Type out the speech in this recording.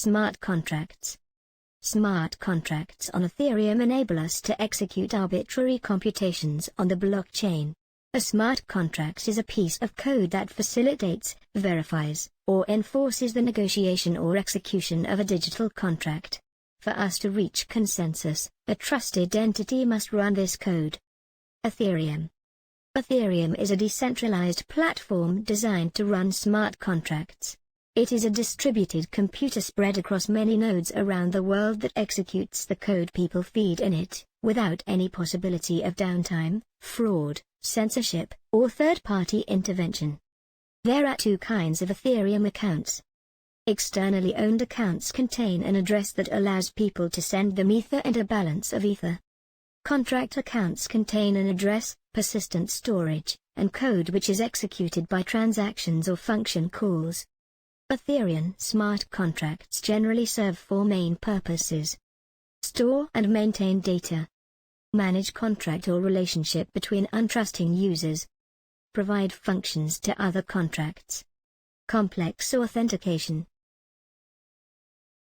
Smart contracts. Smart contracts on Ethereum enable us to execute arbitrary computations on the blockchain. A smart contract is a piece of code that facilitates, verifies, or enforces the negotiation or execution of a digital contract. For us to reach consensus, a trusted entity must run this code. Ethereum. Ethereum is a decentralized platform designed to run smart contracts. It is a distributed computer spread across many nodes around the world that executes the code people feed in it, without any possibility of downtime, fraud, censorship, or third-party intervention. There are two kinds of Ethereum accounts. Externally owned accounts contain an address that allows people to send them Ether and a balance of Ether. Contract accounts contain an address, persistent storage, and code which is executed by transactions or function calls. Ethereum smart contracts generally serve four main purposes. Store and maintain data. Manage contract or relationship between untrusting users. Provide functions to other contracts. Complex authentication.